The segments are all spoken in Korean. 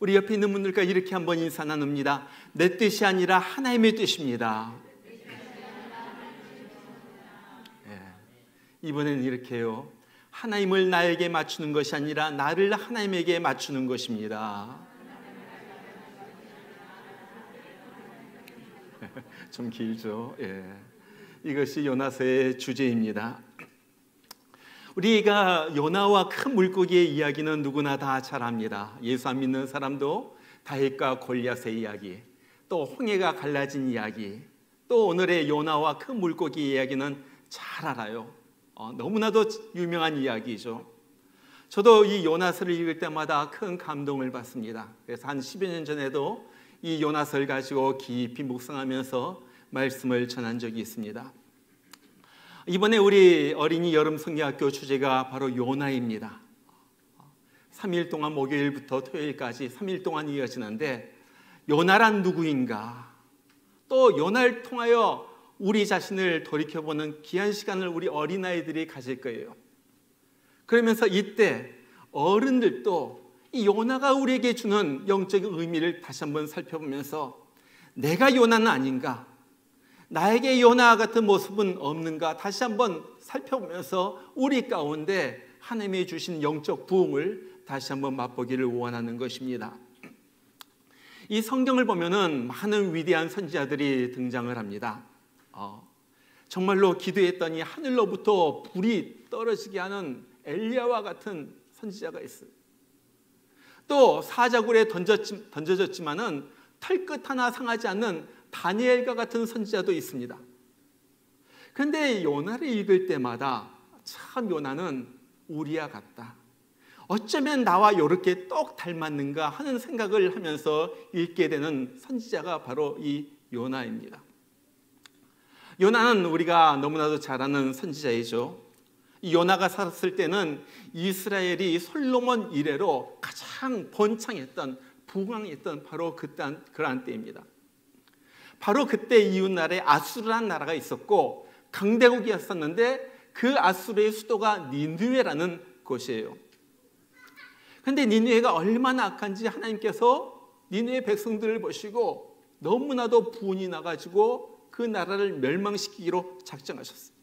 우리 옆에 있는 분들과 이렇게 한번 인사 나눕니다. 내 뜻이 아니라 하나님의 뜻입니다. 이번에는 이렇게 해요. 하나님을 나에게 맞추는 것이 아니라 나를 하나님에게 맞추는 것입니다. 좀 길죠? 이것이 요나서의 주제입니다. 우리가 요나와 큰 물고기의 이야기는 누구나 다 잘 압니다. 예수 안 믿는 사람도 다윗과 골리앗의 이야기, 또 홍해가 갈라진 이야기, 또 오늘의 요나와 큰 물고기 이야기는 잘 알아요. 너무나도 유명한 이야기죠. 저도 이 요나서를 읽을 때마다 큰 감동을 받습니다. 그래서 한 10여 년 전에도 이 요나서를 가지고 깊이 묵상하면서 말씀을 전한 적이 있습니다. 이번에 우리 어린이 여름 성경학교 주제가 바로 요나입니다. 3일 동안 목요일부터 토요일까지 3일 동안 이어지는데 요나란 누구인가? 또 요나를 통하여 우리 자신을 돌이켜보는 귀한 시간을 우리 어린아이들이 가질 거예요. 그러면서 이때 어른들도 이 요나가 우리에게 주는 영적인 의미를 다시 한번 살펴보면서 내가 요나는 아닌가? 나에게 요나 같은 모습은 없는가? 다시 한번 살펴보면서 우리 가운데 하나님이 주신 영적 부흥을 다시 한번 맛보기를 원하는 것입니다. 이 성경을 보면은 많은 위대한 선지자들이 등장을 합니다. 정말로 기도했더니 하늘로부터 불이 떨어지게 하는 엘리야와 같은 선지자가 있어요. 또 사자굴에 던져졌지만은 털끝 하나 상하지 않는 다니엘과 같은 선지자도 있습니다. 그런데 요나를 읽을 때마다 참 요나는 우리와 같다. 어쩌면 나와 이렇게 똑 닮았는가 하는 생각을 하면서 읽게 되는 선지자가 바로 이 요나입니다. 요나는 우리가 너무나도 잘 아는 선지자이죠. 이 요나가 살았을 때는 이스라엘이 솔로몬 이래로 가장 번창했던, 부강했던 바로 그러한 때입니다. 바로 그때 이웃나라에 아수르라는 나라가 있었고 강대국이었었는데 그 아수르의 수도가 니느웨라는 곳이에요. 그런데 니느웨가 얼마나 악한지 하나님께서 니느웨 백성들을 보시고 너무나도 분이 나가지고 그 나라를 멸망시키기로 작정하셨어요.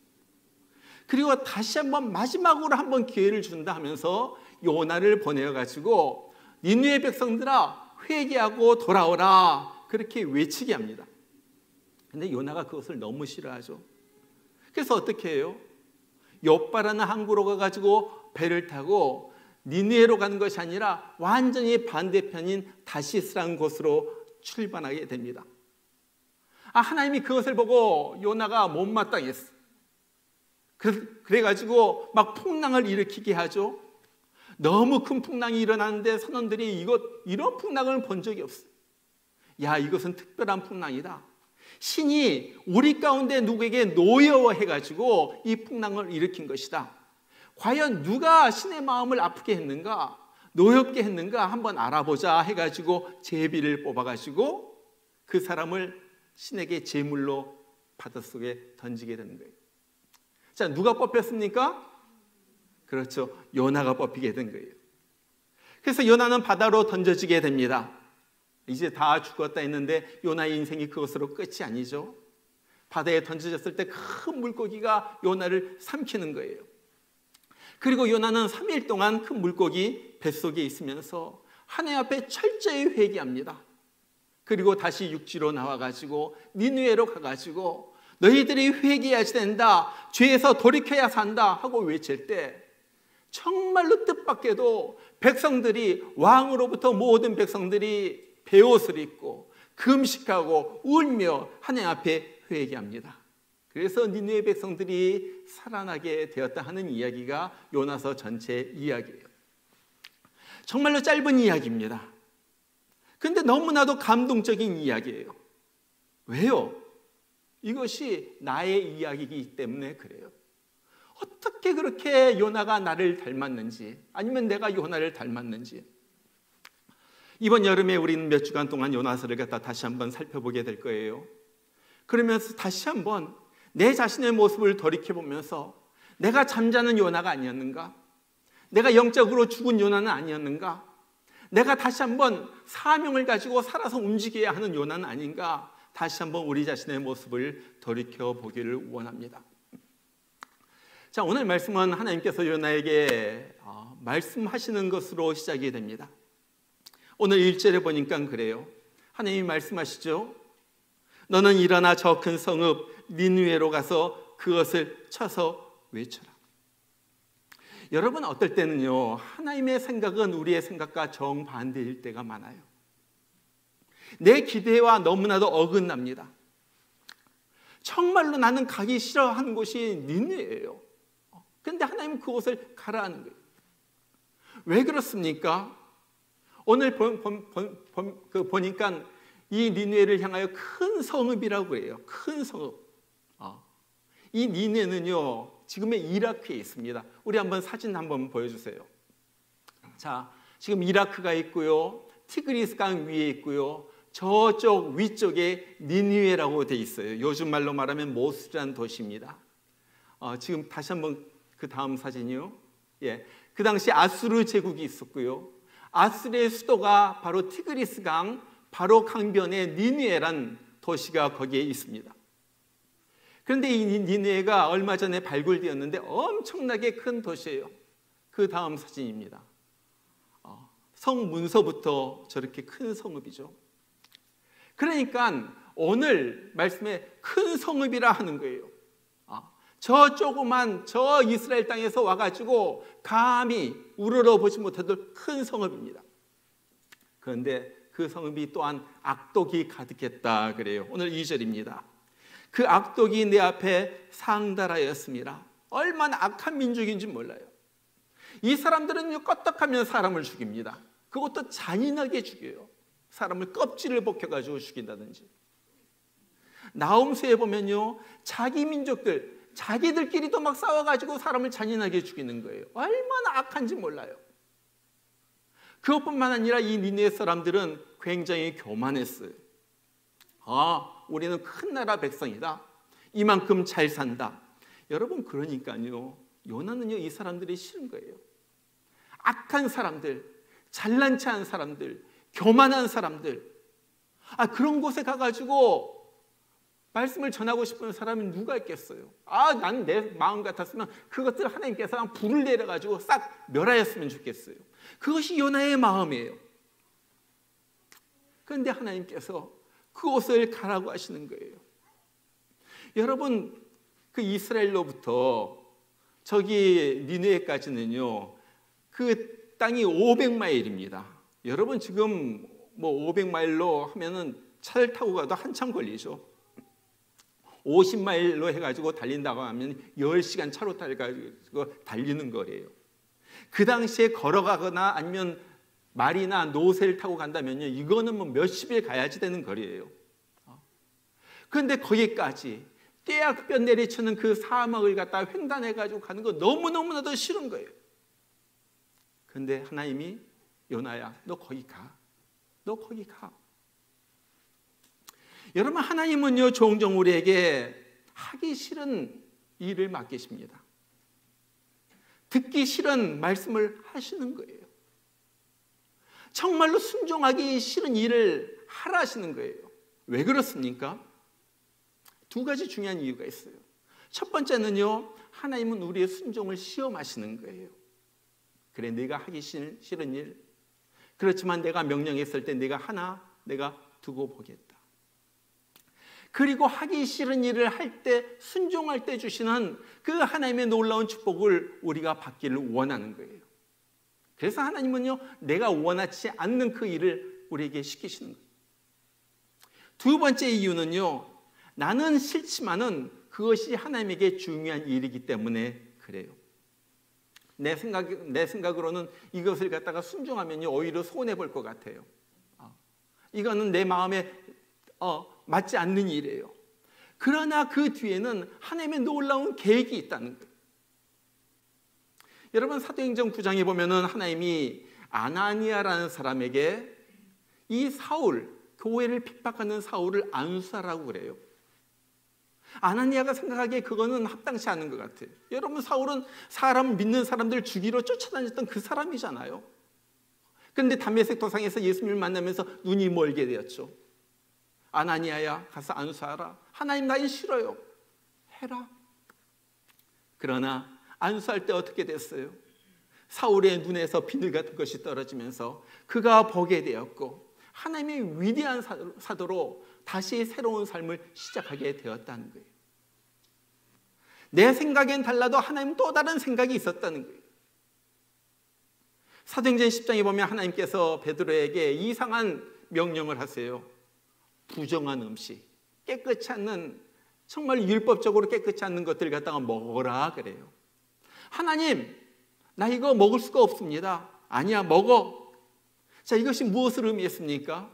그리고 다시 한번 마지막으로 한번 기회를 준다 하면서 요나를 보내어가지고 니느웨 백성들아 회개하고 돌아오라 그렇게 외치게 합니다. 근데 요나가 그것을 너무 싫어하죠. 그래서 어떻게 해요? 욥바라는 항구로 가가지고 배를 타고 니느웨로 가는 것이 아니라 완전히 반대편인 다시스라는 곳으로 출발하게 됩니다. 하나님이 그것을 보고 요나가 못마땅했어. 그래가지고 막 풍랑을 일으키게 하죠. 너무 큰 풍랑이 일어나는데 선원들이 이런 풍랑을 본 적이 없어요. 야, 이것은 특별한 풍랑이다. 신이 우리 가운데 누구에게 노여워해가지고 이 풍랑을 일으킨 것이다. 과연 누가 신의 마음을 아프게 했는가, 노엽게 했는가 한번 알아보자 해가지고 제비를 뽑아가지고 그 사람을 신에게 제물로 바닷속에 던지게 되는 거예요. 자, 누가 뽑혔습니까? 그렇죠. 요나가 뽑히게 된 거예요. 그래서 요나는 바다로 던져지게 됩니다. 이제 다 죽었다 했는데 요나의 인생이 그것으로 끝이 아니죠. 바다에 던져졌을 때 큰 물고기가 요나를 삼키는 거예요. 그리고 요나는 3일 동안 큰 물고기 뱃속에 있으면서 하나님 앞에 철저히 회개합니다. 그리고 다시 육지로 나와가지고 니느웨로 가가지고 너희들이 회개해야지 된다, 죄에서 돌이켜야 산다 하고 외칠 때 정말로 뜻밖에도 백성들이, 왕으로부터 모든 백성들이 베옷을 입고 금식하고 울며 하나님 앞에 회개합니다. 그래서 니느웨 백성들이 살아나게 되었다 하는 이야기가 요나서 전체 이야기예요. 정말로 짧은 이야기입니다. 그런데 너무나도 감동적인 이야기예요. 왜요? 이것이 나의 이야기이기 때문에 그래요. 어떻게 그렇게 요나가 나를 닮았는지, 아니면 내가 요나를 닮았는지. 이번 여름에 우리는 몇 주간 동안 요나서를 갖다 다시 한번 살펴보게 될 거예요. 그러면서 다시 한번 내 자신의 모습을 돌이켜보면서 내가 잠자는 요나가 아니었는가? 내가 영적으로 죽은 요나는 아니었는가? 내가 다시 한번 사명을 가지고 살아서 움직여야 하는 요나는 아닌가, 다시 한번 우리 자신의 모습을 돌이켜 보기를 원합니다. 자, 오늘 말씀은 하나님께서 요나에게 말씀하시는 것으로 시작이 됩니다. 오늘 1절에 보니까 그래요. 하나님이 말씀하시죠. 너는 일어나 저 큰 성읍 니느웨로 가서 그것을 쳐서 외쳐라. 여러분, 어떨 때는요, 하나님의 생각은 우리의 생각과 정반대일 때가 많아요. 내 기대와 너무나도 어긋납니다. 정말로 나는 가기 싫어하는 곳이 니느웨예요. 그런데 하나님은 그곳을 가라 하는 거예요. 왜 그렇습니까? 오늘 보니까 이 니느웨를 향하여 큰 성읍이라고 해요. 큰 성읍. 이 니느웨는요, 지금의 이라크에 있습니다. 우리 한번 사진 한번 보여주세요. 자, 지금 이라크가 있고요, 티그리스 강 위에 있고요, 저쪽 위쪽에 니느웨라고 돼 있어요. 요즘 말로 말하면 모술이라는 도시입니다. 지금 다시 한번 그 다음 사진이요. 예, 그 당시 아수르 제국이 있었고요. 아수르의 수도가 바로 티그리스 강 바로 강변에 니느웨란 도시가 거기에 있습니다. 그런데 이 니느웨가 얼마 전에 발굴되었는데 엄청나게 큰 도시예요. 그 다음 사진입니다. 성 문서부터 저렇게 큰 성읍이죠. 그러니까 오늘 말씀에 큰 성읍이라 하는 거예요. 저 조그만 저 이스라엘 땅에서 와가지고 감히 우러러보지 못해도 큰 성읍입니다. 그런데 그 성읍이 또한 악독이 가득했다 그래요. 오늘 2절입니다. 그 악독이 내 앞에 상달하였습니다. 얼마나 악한 민족인지 몰라요. 이 사람들은 껐떡하면 사람을 죽입니다. 그것도 잔인하게 죽여요. 사람을 껍질을 벗겨가지고 죽인다든지. 나홈수에 보면요, 자기 민족들, 자기들끼리도 막 싸워가지고 사람을 잔인하게 죽이는 거예요. 얼마나 악한지 몰라요. 그것뿐만 아니라 이 니느웨 사람들은 굉장히 교만했어요. 우리는 큰 나라 백성이다. 이만큼 잘 산다. 여러분, 그러니까요, 요나는요, 이 사람들이 싫은 거예요. 악한 사람들, 잘난치 않은 사람들, 교만한 사람들, 그런 곳에 가가지고 말씀을 전하고 싶은 사람이 누가 있겠어요? 난 내 마음 같았으면 그것들 하나님께서 불을 내려가지고 싹 멸하였으면 좋겠어요. 그것이 요나의 마음이에요. 그런데 하나님께서 그곳을 가라고 하시는 거예요. 여러분, 그 이스라엘로부터 저기 니느웨까지는요, 그 땅이 500마일입니다. 여러분, 지금 뭐 500마일로 하면은 차를 타고 가도 한참 걸리죠. 50마일로 해가지고 달린다고 하면 10시간 차로 타가지고 달리는 거예요. 그 당시에 걸어가거나 아니면 말이나 노새를 타고 간다면요, 이거는 뭐 몇십일 가야지 되는 거리예요. 그런데 거기까지 떼약볕 내리치는 그 사막을 갖다 횡단해가지고 가는 거 너무너무나도 싫은 거예요. 그런데 하나님이 요나야, 너 거기 가. 너 거기 가. 여러분, 하나님은요, 종종 우리에게 하기 싫은 일을 맡기십니다. 듣기 싫은 말씀을 하시는 거예요. 정말로 순종하기 싫은 일을 하라 하시는 거예요. 왜 그렇습니까? 두 가지 중요한 이유가 있어요. 첫 번째는요, 하나님은 우리의 순종을 시험하시는 거예요. 그래, 내가 하기 싫은 일, 그렇지만 내가 명령했을 때 내가 두고 보겠다. 그리고 하기 싫은 일을 할 때, 순종할 때 주시는 그 하나님의 놀라운 축복을 우리가 받기를 원하는 거예요. 그래서 하나님은요, 내가 원하지 않는 그 일을 우리에게 시키시는 거예요. 두 번째 이유는요, 나는 싫지만은 그것이 하나님에게 중요한 일이기 때문에 그래요. 내 생각으로는 이것을 갖다가 순종하면요, 오히려 손해볼 것 같아요. 이거는 내 마음에 맞지 않는 일이에요. 그러나 그 뒤에는 하나님의 놀라운 계획이 있다는 거예요. 여러분, 사도행전 9장에 보면은 하나님이 아나니아라는 사람에게 이 사울, 교회를 핍박하는 사울을 안수하라고 그래요. 아나니아가 생각하기에 그거는 합당치 않은 것 같아요. 여러분, 사울은 사람 믿는 사람들 죽이러 쫓아다녔던 그 사람이잖아요. 그런데 담메색 도상에서 예수님을 만나면서 눈이 멀게 되었죠. 아나니아야, 가서 안수하라. 하나님, 나 일 싫어요. 해라. 그러나 안수할 때 어떻게 됐어요? 사울의 눈에서 비늘 같은 것이 떨어지면서 그가 보게 되었고, 하나님의 위대한 사도로 다시 새로운 삶을 시작하게 되었다는 거예요. 내 생각엔 달라도 하나님은 또 다른 생각이 있었다는 거예요. 사도행전 10장에 보면 하나님께서 베드로에게 이상한 명령을 하세요. 부정한 음식, 깨끗지 않는, 정말 율법적으로 깨끗지 않는 것들 갖다가 먹어라 그래요. 하나님, 나 이거 먹을 수가 없습니다. 아니야, 먹어. 자, 이것이 무엇을 의미했습니까?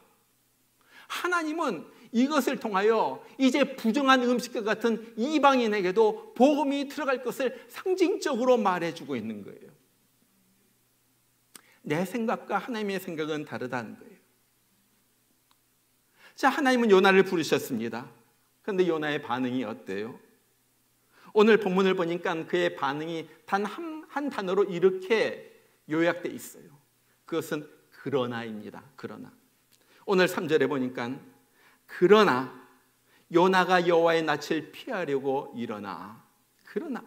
하나님은 이것을 통하여 이제 부정한 음식과 같은 이방인에게도 복음이 들어갈 것을 상징적으로 말해주고 있는 거예요. 내 생각과 하나님의 생각은 다르다는 거예요. 자, 하나님은 요나를 부르셨습니다. 그런데 요나의 반응이 어때요? 오늘 본문을 보니까 그의 반응이 단 한 단어로 이렇게 요약되어 있어요. 그것은 그러나입니다. 그러나. 오늘 3절에 보니까 그러나 요나가 여호와의 낯을 피하려고 일어나. 그러나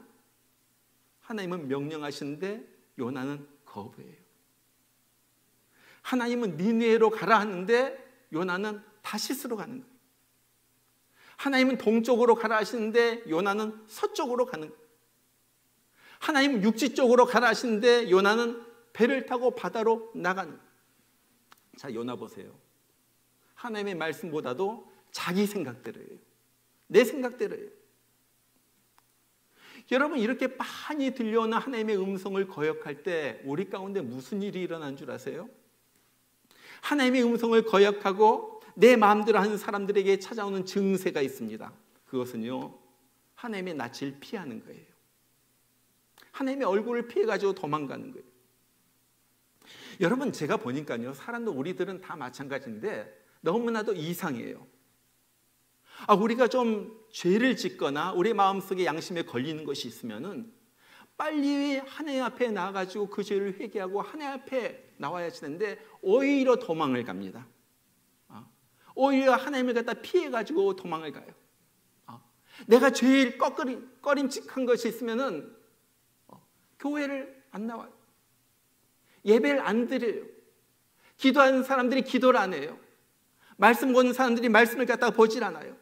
하나님은 명령하시는데 요나는 거부해요. 하나님은 니느웨로 가라 하는데 요나는 다시스로 가는 거예요. 하나님은 동쪽으로 가라 하시는데 요나는 서쪽으로 가는 거예요. 하나님은 육지 쪽으로 가라 하시는데 요나는 배를 타고 바다로 나가는 거예요. 자, 요나 보세요. 하나님의 말씀보다도 자기 생각대로예요. 내 생각대로예요. 여러분, 이렇게 많이 들려오는 하나님의 음성을 거역할 때 우리 가운데 무슨 일이 일어난 줄 아세요? 하나님의 음성을 거역하고 내 마음대로 하는 사람들에게 찾아오는 증세가 있습니다. 그것은요, 하나님의 낯을 피하는 거예요. 하나님의 얼굴을 피해가지고 도망가는 거예요. 여러분, 제가 보니까요, 사람도 우리들은 다 마찬가지인데 너무나도 이상해요. 우리가 좀 죄를 짓거나 우리 마음속에 양심에 걸리는 것이 있으면은 빨리 하나님 앞에 나가지고 그 죄를 회개하고 하나님 앞에 나와야 하는데 오히려 도망을 갑니다. 오히려 하나님을 갖다 피해가지고 도망을 가요. 내가 제일 꺼림칙한 것이 있으면은 교회를 안 나와요. 예배를 안 드려요. 기도하는 사람들이 기도를 안 해요. 말씀 보는 사람들이 말씀을 갖다가 보질 않아요.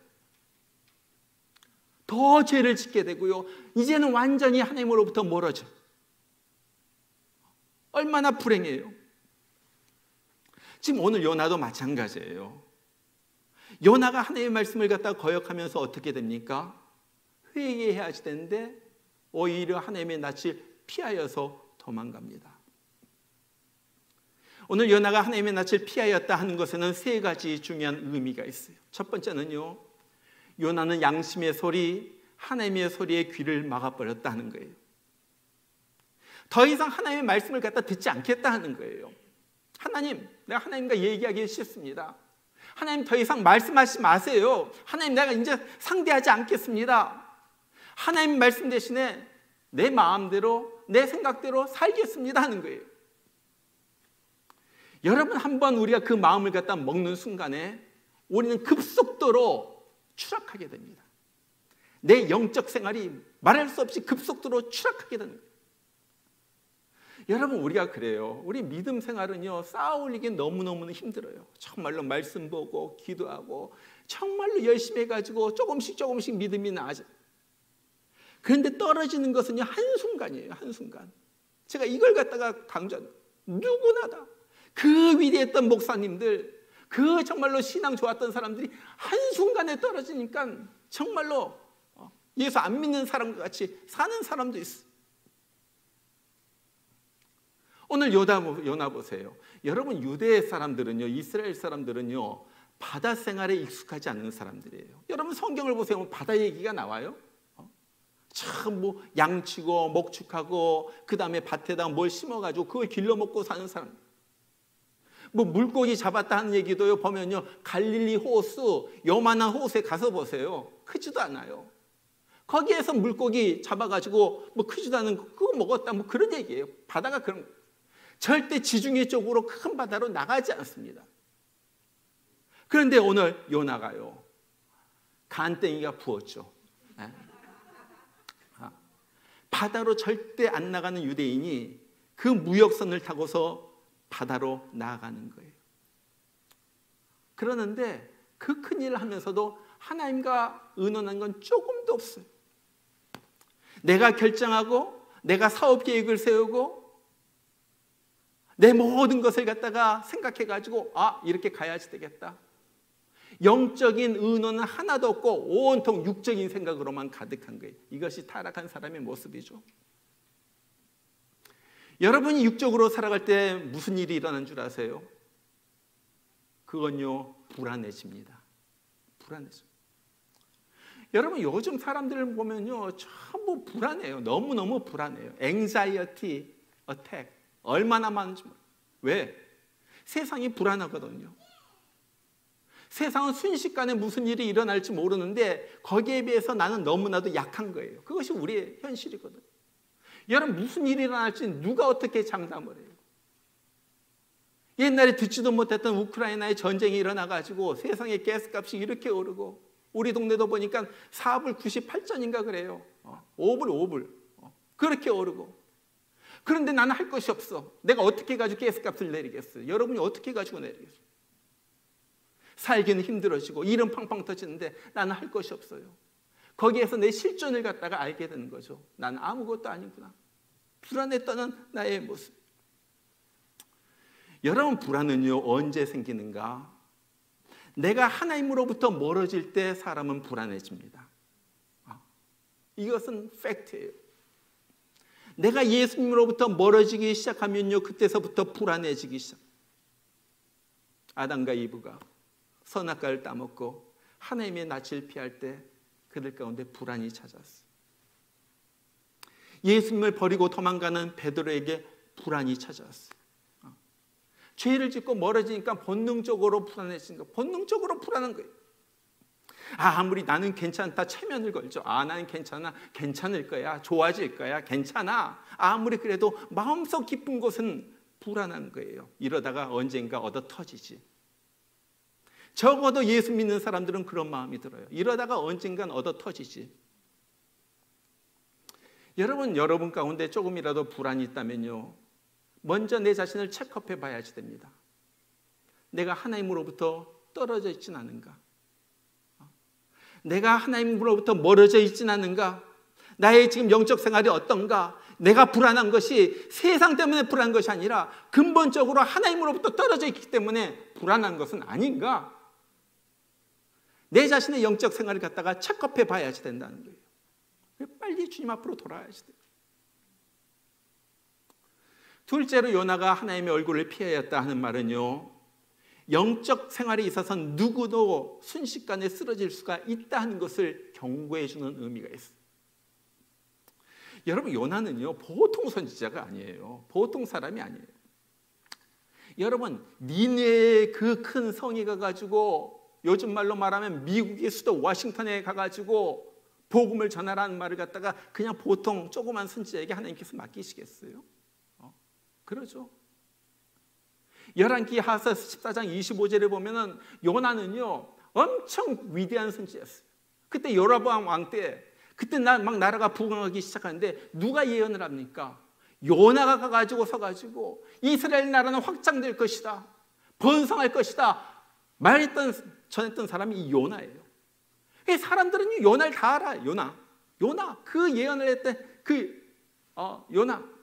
더 죄를 짓게 되고요. 이제는 완전히 하나님으로부터 멀어져. 얼마나 불행해요. 지금 오늘 요나도 마찬가지예요. 요나가 하나님의 말씀을 갖다가 거역하면서 어떻게 됩니까? 회개해야 되는데 오히려 하나님의 낯을 피하여서 도망갑니다. 오늘 요나가 하나님의 낯을 피하였다 하는 것에는 세 가지 중요한 의미가 있어요. 첫 번째는요, 요나는 양심의 소리, 하나님의 소리에 귀를 막아버렸다 하는 거예요. 더 이상 하나님의 말씀을 갖다 듣지 않겠다 하는 거예요. 하나님, 내가 하나님과 얘기하기 싫습니다. 하나님, 더 이상 말씀하지 마세요. 하나님, 내가 이제 상대하지 않겠습니다. 하나님 말씀 대신에 내 마음대로, 내 생각대로 살겠습니다 하는 거예요. 여러분, 한번 우리가 그 마음을 갖다 먹는 순간에 우리는 급속도로 추락하게 됩니다. 내 영적 생활이 말할 수 없이 급속도로 추락하게 되는 거예요. 여러분, 우리가 그래요. 우리 믿음 생활은요, 쌓아 올리기 너무너무 힘들어요. 정말로 말씀 보고 기도하고 정말로 열심히 해가지고 조금씩 믿음이 나아져요. 그런데 떨어지는 것은요, 한순간이에요. 한순간. 제가 이걸 갖다가 강조하는 거예요. 누구나 다. 그 위대했던 목사님들, 그 정말로 신앙 좋았던 사람들이 한순간에 떨어지니까 정말로 예수 안 믿는 사람과 같이 사는 사람도 있어요. 오늘 요나 보세요. 여러분, 유대 사람들은요, 이스라엘 사람들은요, 바다 생활에 익숙하지 않은 사람들이에요. 여러분, 성경을 보세요. 바다 얘기가 나와요. 참 양치고 목축하고 그 다음에 밭에다 뭘 심어가지고 그걸 길러 먹고 사는 사람. 물고기 잡았다 하는 얘기도요, 보면요, 갈릴리 호수, 요만한 호수에 가서 보세요. 크지도 않아요. 거기에서 물고기 잡아가지고 크지도 않은 거 그거 먹었다, 그런 얘기예요. 바다가 그런. 절대 지중해 쪽으로 큰 바다로 나가지 않습니다. 그런데 오늘 요나가요, 간땡이가 부었죠. 바다로 절대 안 나가는 유대인이 그 무역선을 타고서 바다로 나아가는 거예요. 그러는데 그 큰일을 하면서도 하나님과 의논한 건 조금도 없어요. 내가 결정하고 내가 사업 계획을 세우고 내 모든 것을 갖다가 생각해가지고 이렇게 가야지 되겠다. 영적인 의논은 하나도 없고 온통 육적인 생각으로만 가득한 거예요. 이것이 타락한 사람의 모습이죠. 여러분이 육적으로 살아갈 때 무슨 일이 일어난 줄 아세요? 그건요, 불안해집니다. 불안해져. 여러분, 요즘 사람들을 보면요, 전부 불안해요. 너무너무 불안해요. anxiety attack. 얼마나 많은지 몰라요. 왜? 세상이 불안하거든요. 세상은 순식간에 무슨 일이 일어날지 모르는데 거기에 비해서 나는 너무나도 약한 거예요. 그것이 우리의 현실이거든요. 여러분, 무슨 일이 일어날지 누가 어떻게 장담을 해요? 옛날에 듣지도 못했던 우크라이나의 전쟁이 일어나가지고 세상에 가스값이 이렇게 오르고 우리 동네도 보니까 4불 98전인가 그래요. 5불 그렇게 오르고. 그런데 나는 할 것이 없어. 내가 어떻게 가지고 가스값을 내리겠어요? 여러분이 어떻게 가지고 내리겠어요? 살기는 힘들어지고 일은 팡팡 터지는데 나는 할 것이 없어요. 거기에서 내 실존을 갖다가 알게 되는 거죠. 나는 아무것도 아니구나. 불안에 떠는 나의 모습. 여러분, 불안은요, 언제 생기는가? 내가 하나님으로부터 멀어질 때 사람은 불안해집니다. 이것은 팩트예요. 내가 예수님으로부터 멀어지기 시작하면요, 그때서부터 불안해지기 시작. 아담과 이브가 선악과를 따먹고 하나님의 낯을 피할 때 그들 가운데 불안이 찾아왔어요. 예수님을 버리고 도망가는 베드로에게 불안이 찾아왔어요. 죄를 짓고 멀어지니까 본능적으로 불안해지는 거예요. 본능적으로 불안한 거예요. 아무리 나는 괜찮다 체면을 걸죠. 나는 괜찮아, 괜찮을 거야, 좋아질 거야, 괜찮아. 아무리 그래도 마음속 깊은 곳은 불안한 거예요. 이러다가 언젠가 얻어 터지지. 적어도 예수 믿는 사람들은 그런 마음이 들어요. 이러다가 언젠간 얻어 터지지. 여러분 가운데 조금이라도 불안이 있다면요, 먼저 내 자신을 체크업해 봐야지 됩니다. 내가 하나님으로부터 떨어져 있진 않은가? 내가 하나님으로부터 멀어져 있진 않은가? 나의 지금 영적 생활이 어떤가? 내가 불안한 것이 세상 때문에 불안한 것이 아니라 근본적으로 하나님으로부터 떨어져 있기 때문에 불안한 것은 아닌가? 내 자신의 영적 생활을 갖다가 체크업해 봐야지 된다는 거예요. 빨리 주님 앞으로 돌아와야지 돼요. 둘째로 요나가 하나님의 얼굴을 피하였다 하는 말은요, 영적 생활에 있어서는 누구도 순식간에 쓰러질 수가 있다 하는 것을 경고해 주는 의미가 있어요. 여러분, 요나는요, 보통 선지자가 아니에요. 보통 사람이 아니에요. 여러분, 니네의 그 큰 성에 가가지고, 요즘 말로 말하면 미국의 수도 워싱턴에 가가지고 복음을 전하라는 말을 갖다가 그냥 보통 조그만 선지자에게 하나님께서 맡기시겠어요? 그러죠. 열왕기하서 14장 25절에 보면은 요나는요, 엄청 위대한 선지자였어요. 그때 여로보암 왕 때, 그때 막 나라가 부흥하기 시작하는데 누가 예언을 합니까? 요나가 가가지고 서가지고 이스라엘 나라는 확장될 것이다, 번성할 것이다 전했던 사람이 이 요나예요. 사람들은 요나를 다 알아요. 요나 그 예언을 했던 요나,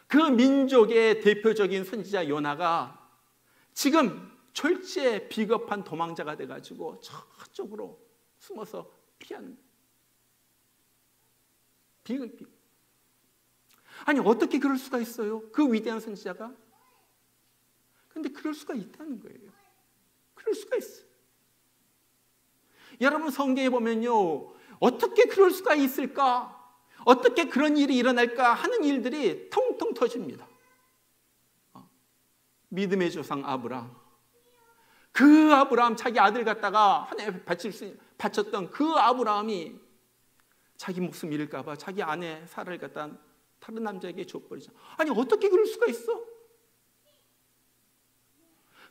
그 민족의 대표적인 선지자 요나가 지금 졸지에 비겁한 도망자가 돼가지고 저쪽으로 숨어서 피하는. 아니, 어떻게 그럴 수가 있어요? 그 위대한 선지자가? 근데 그럴 수가 있다는 거예요. 그럴 수가 있어요. 여러분, 성경에 보면요, 어떻게 그럴 수가 있을까? 어떻게 그런 일이 일어날까 하는 일들이 통통 터집니다. 믿음의 조상 아브라함, 그 아브라함, 자기 아들 갖다가 하나님께 바쳤던 그 아브라함이 자기 목숨 잃을까 봐 자기 아내 사라를 갖다 다른 남자에게 줘버리죠. 아니 어떻게 그럴 수가 있어?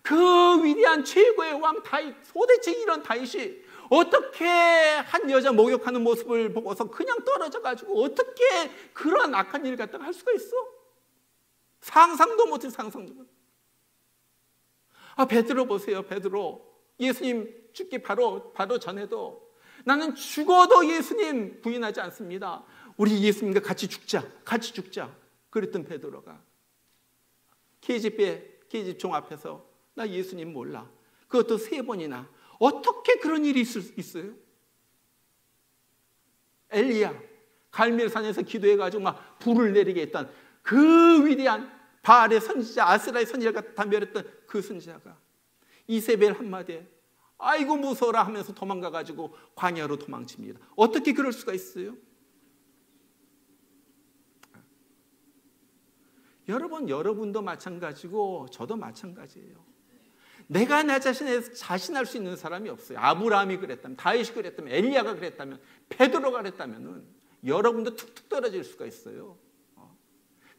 그 위대한 최고의 왕 다윗, 도대체 이런 다윗이 어떻게 한 여자 목욕하는 모습을 보고서 그냥 떨어져가지고 어떻게 그런 악한 일을 갖다가 할 수가 있어? 상상도 못해, 상상도 못해. 베드로 보세요. 베드로 예수님 죽기 바로 전에도 나는 죽어도 예수님 부인하지 않습니다. 우리 예수님과 같이 죽자, 같이 죽자. 그랬던 베드로가 계집종 앞에서 나 예수님 몰라. 그것도 3번이나. 어떻게 그런 일이 있어요? 엘리야 갈멜산에서 기도해가지고 막 불을 내리게 했던 그 위대한 바알의 선지자, 아스라의 선지자를 갖다 멸했던 그 선지자가 이세벨 한마디에 아이고 무서워라 하면서 도망가가지고 광야로 도망칩니다. 어떻게 그럴 수가 있어요? 여러분도 마찬가지고 저도 마찬가지예요. 내가 나 자신에 자신할 수 있는 사람이 없어요. 아브라함이 그랬다면, 다윗이 그랬다면, 엘리야가 그랬다면, 베드로가 그랬다면 여러분도 툭툭 떨어질 수가 있어요.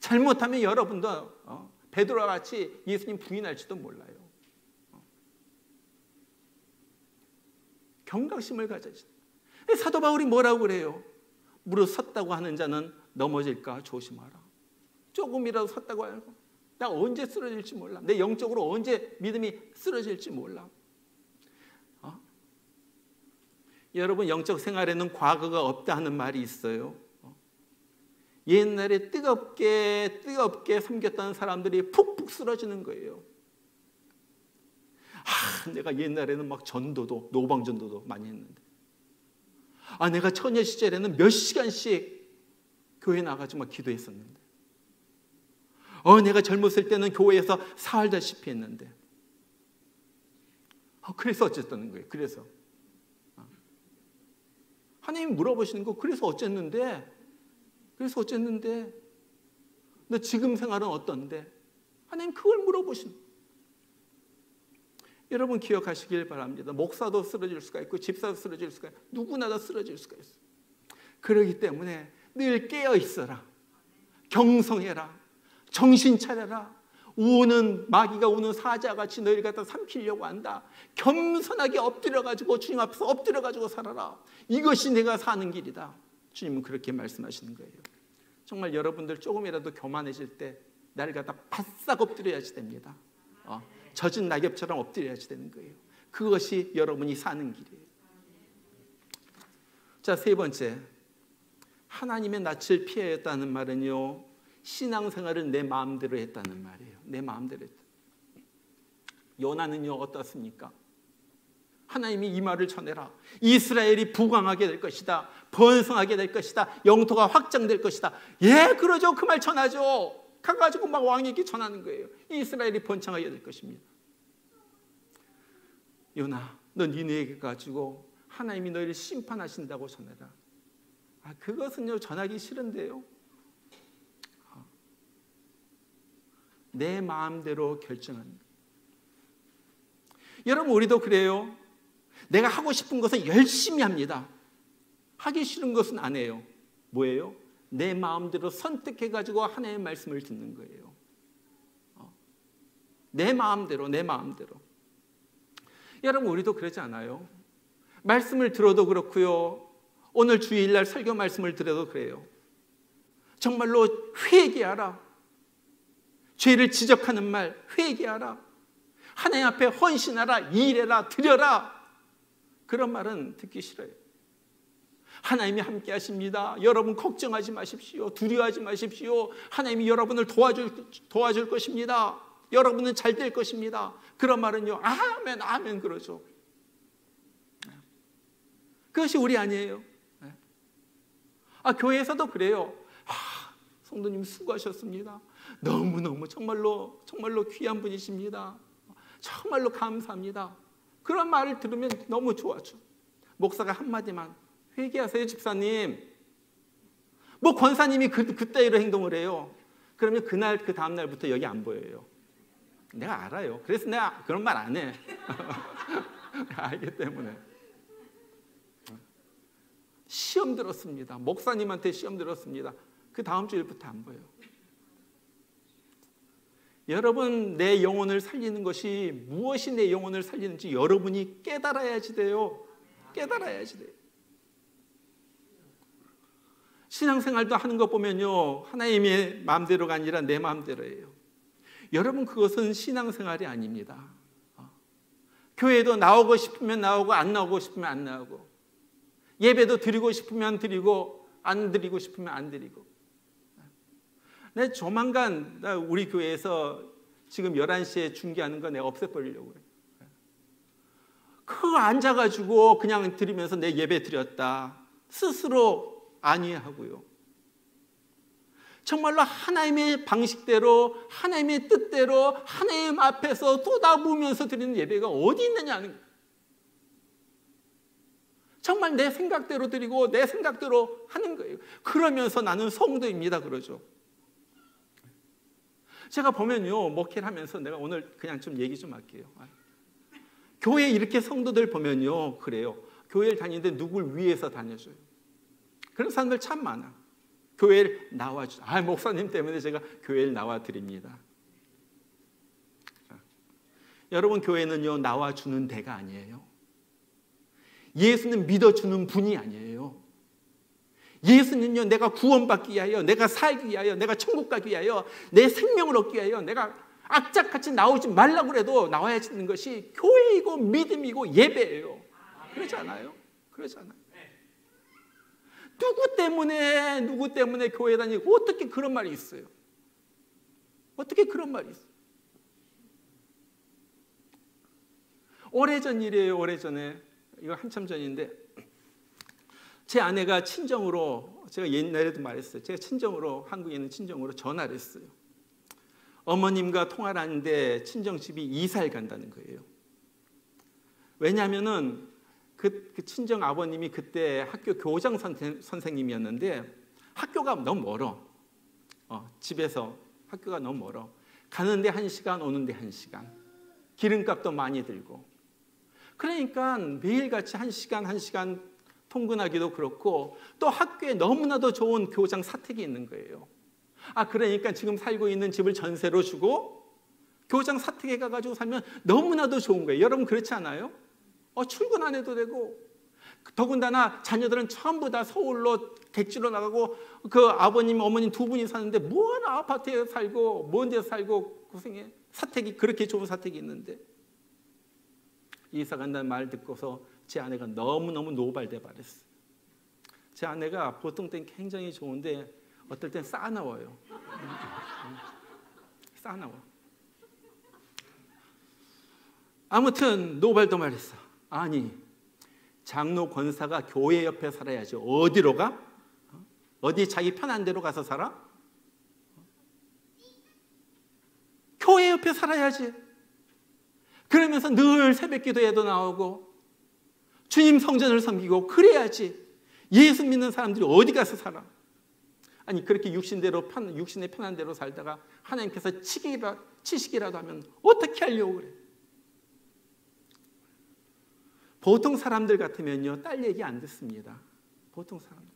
잘못하면 여러분도 베드로와 같이 예수님 부인할지도 몰라요. 경각심을 가져야지. 사도 바울이 뭐라고 그래요? 무릇 섰다고 하는 자는 넘어질까 조심하라. 조금이라도 섰다고 알고 나 언제 쓰러질지 몰라. 내 영적으로 언제 믿음이 쓰러질지 몰라. 여러분 영적 생활에는 과거가 없다 하는 말이 있어요. 옛날에 뜨겁게 섬겼던 사람들이 푹푹 쓰러지는 거예요. 내가 옛날에는 막 전도도 노방전도도 많이 했는데 내가 처녀 시절에는 몇 시간씩 교회 나가서 막 기도했었는데 내가 젊었을 때는 교회에서 살다시피 했는데 그래서 어쨌다는 거예요. 그래서 하나님 물어보시는 거 그래서 어쨌는데 너 지금 생활은 어떤데 하나님 그걸 물어보시는 거예요. 여러분 기억하시길 바랍니다. 목사도 쓰러질 수가 있고 집사도 쓰러질 수가 있고 누구나 다 쓰러질 수가 있어요. 그렇기 때문에 늘 깨어 있어라. 경성해라. 정신 차려라. 마귀가 우는 사자같이 너희를 갖다 삼키려고 한다. 겸손하게 엎드려가지고 주님 앞에서 엎드려가지고 살아라. 이것이 내가 사는 길이다. 주님은 그렇게 말씀하시는 거예요. 정말 여러분들 조금이라도 교만해질 때 나를 갖다 바싹 엎드려야지 됩니다. 젖은 낙엽처럼 엎드려야지 되는 거예요. 그것이 여러분이 사는 길이에요. 자, 3번째, 하나님의 낯을 피하였다는 말은요, 신앙생활을 내 마음대로 했다는 말이에요. 내 마음대로 했다. 요나는요 어떻습니까? 하나님이 이 말을 전해라. 이스라엘이 부강하게 될 것이다. 번성하게 될 것이다. 영토가 확장될 것이다. 그러죠. 그 말 전하죠. 가가지고 막 왕에게 전하는 거예요. 이스라엘이 번창하게 될 것입니다. 요나, 너 니네에게 가지고 하나님이 너희를 심판하신다고 전해라. 그것은요 전하기 싫은데요. 내 마음대로 결정합니다. 여러분 우리도 그래요. 내가 하고 싶은 것은 열심히 합니다. 하기 싫은 것은 안 해요. 뭐예요? 내 마음대로 선택해가지고 하나님의 말씀을 듣는 거예요. 내 마음대로. 여러분 우리도 그러지 않아요? 말씀을 들어도 그렇고요. 오늘 주일날 설교 말씀을 들어도 그래요. 정말로 회개하라. 죄를 지적하는 말 회개하라. 하나님 앞에 헌신하라. 일해라. 드려라. 그런 말은 듣기 싫어요. 하나님이 함께 하십니다. 여러분 걱정하지 마십시오. 두려워하지 마십시오. 하나님이 여러분을 도와줄 것입니다. 여러분은 잘 될 것입니다. 그런 말은요 아멘 아멘 그러죠. 그것이 우리 아니에요. 교회에서도 그래요. 성도님 수고하셨습니다. 너무너무 정말로 귀한 분이십니다. 정말로 감사합니다. 그런 말을 들으면 너무 좋아져. 목사가 한마디만 회개하세요 집사님. 뭐 권사님이 그따위로 행동을 해요. 그러면 그 다음 날부터 여기 안 보여요. 내가 알아요. 그래서 내가 그런 말 안 해. 알기 때문에. 시험 들었습니다. 목사님한테 시험 들었습니다. 그 다음 주일부터 안 보여요. 여러분, 내 영혼을 살리는 것이 무엇이 내 영혼을 살리는지 여러분이 깨달아야지 돼요. 깨달아야지 돼요. 신앙생활도 하는 거 보면요, 하나님의 마음대로가 아니라 내 마음대로예요. 여러분, 그것은 신앙생활이 아닙니다. 교회도 나오고 싶으면 나오고 안 나오고 싶으면 안 나오고, 예배도 드리고 싶으면 드리고 안 드리고 싶으면 안 드리고. 내 조만간 우리 교회에서 지금 11시에 중계하는 거 내가 없애버리려고 그래. 그거 앉아가지고 그냥 드리면서 내 예배 드렸다 스스로 안위하고요. 정말로 하나님의 방식대로, 하나님의 뜻대로 하나님 앞에서 쏟아부으면서 드리는 예배가 어디 있느냐는 거예요. 정말 내 생각대로 드리고 내 생각대로 하는 거예요. 그러면서 나는 성도입니다 그러죠. 제가 보면요, 목회를 하면서 내가 오늘 그냥 좀 얘기 좀 할게요. 교회 이렇게 성도들 보면요, 그래요. 교회를 다니는데 누굴 위해서 다녀줘요. 그런 사람들 참 많아. 교회를 나와줘. 목사님 때문에 제가 교회를 나와드립니다. 여러분, 교회는요, 나와주는 데가 아니에요. 예수는 믿어주는 분이 아니에요. 예수는요, 내가 구원받기 위하여, 내가 살기 위하여, 내가 천국 가기 위하여, 내 생명을 얻기 위하여 내가 악착같이 나오지 말라고 해도 나와야 하는 것이 교회이고 믿음이고 예배예요. 그렇지 않아요? 그렇지 않아요? 누구 때문에 교회 다니고 어떻게 그런 말이 있어요? 어떻게 그런 말이 있어요? 오래전 일이에요. 오래전에. 이거 한참 전인데, 제 아내가 친정으로, 제가 옛날에도 말했어요. 제가 친정으로, 한국에 있는 친정으로 전화를 했어요. 어머님과 통화를 하는데 친정집이 이사를 간다는 거예요. 왜냐하면은 그 친정 아버님이 그때 학교 교장 선생님이었는데 학교가 너무 멀어. 집에서 학교가 너무 멀어. 가는데 1시간, 오는데 1시간. 기름값도 많이 들고. 그러니까 매일같이 1시간 통근하기도 그렇고, 또 학교에 너무나도 좋은 교장 사택이 있는 거예요. 그러니까 지금 살고 있는 집을 전세로 주고 교장 사택에 가가지고 살면 너무나도 좋은 거예요. 여러분 그렇지 않아요? 출근 안 해도 되고, 더군다나 자녀들은 전부 다 서울로 객지로 나가고, 그 아버님 어머님 두 분이 사는데 뭐하나 아파트에 살고 먼 데서 살고 고생해. 사택이 그렇게 좋은 사택이 있는데. 이사 간다는 말 듣고서 제 아내가 너무너무 노발대 발했어요. 제 아내가 보통 땐 굉장히 좋은데 어떨 땐 싸나워요. 싸나워. 아무튼 노발도 말했어. 아니, 장로 권사가 교회 옆에 살아야지 어디로 가? 어디 자기 편한 데로 가서 살아? 교회 옆에 살아야지. 그러면서 늘 새벽 기도에도 나오고 주님 성전을 섬기고 그래야지. 예수 믿는 사람들이 어디 가서 살아? 아니, 그렇게 육신의 편한 대로 살다가 하나님께서 치시기라도 하면 어떻게 하려고 그래? 보통 사람들 같으면요, 딸 얘기 안 듣습니다. 보통 사람들.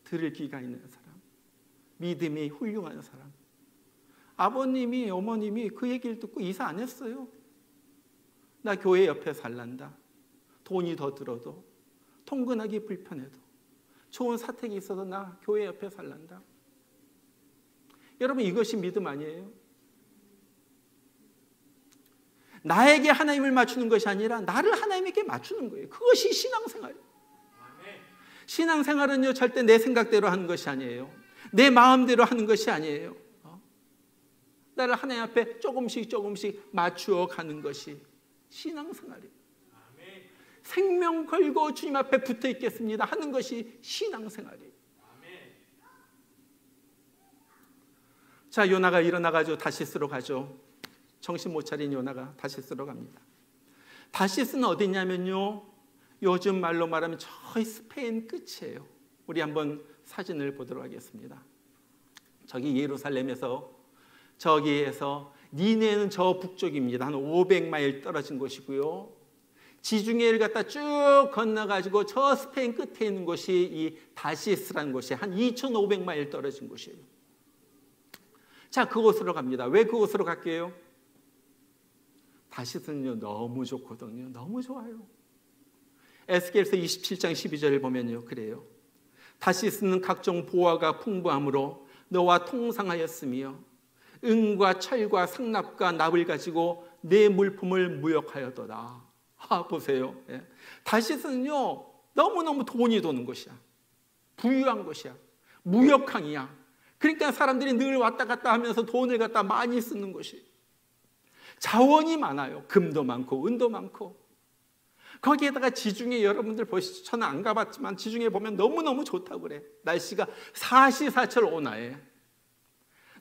들을 귀가 있는 사람, 믿음이 훌륭한 사람. 아버님이, 어머님이 그 얘기를 듣고 이사 안 했어요. 나 교회 옆에 살란다. 돈이 더 들어도, 통근하기 불편해도, 좋은 사택이 있어도 나 교회 옆에 살란다. 여러분, 이것이 믿음 아니에요? 나에게 하나님을 맞추는 것이 아니라 나를 하나님에게 맞추는 거예요. 그것이 신앙생활이에요. 신앙생활은요, 절대 내 생각대로 하는 것이 아니에요. 내 마음대로 하는 것이 아니에요. 나를 하나님 앞에 조금씩 맞추어 가는 것이 신앙생활이에요. 생명 걸고 주님 앞에 붙어 있겠습니다 하는 것이 신앙생활이에요. 자, 요나가 일어나가지고 다시스로 가죠. 정신 못 차린 요나가 다시스로 갑니다. 다시스는 어디냐면요, 요즘 말로 말하면 저희 스페인 끝이에요. 우리 한번 사진을 보도록 하겠습니다. 저기 예루살렘에서, 저기에서 니네는 저 북쪽입니다. 한 500마일 떨어진 곳이고요. 지중해를 갖다 쭉 건너가지고 저 스페인 끝에 있는 곳이 이 다시스라는 곳이 한 2,500마일 떨어진 곳이에요. 자, 그곳으로 갑니다. 왜 그곳으로 갈게요? 다시스는요 너무 좋거든요. 너무 좋아요. 에스겔서 27장 12절을 보면요 그래요. 다시스는 각종 보화가 풍부함으로 너와 통상하였으며 은과 철과 상납과 납을 가지고 내 물품을 무역하였도다. 보세요. 다시스는요 너무너무 돈이 도는 곳이야. 부유한 곳이야. 무역항이야. 그러니까 사람들이 늘 왔다 갔다 하면서 돈을 갖다 많이 쓰는 곳이. 자원이 많아요. 금도 많고 은도 많고. 거기에다가 지중해 여러분들 보시죠. 저는 안 가봤지만 지중해 보면 너무너무 좋다고 그래. 날씨가 사시사철 온화해.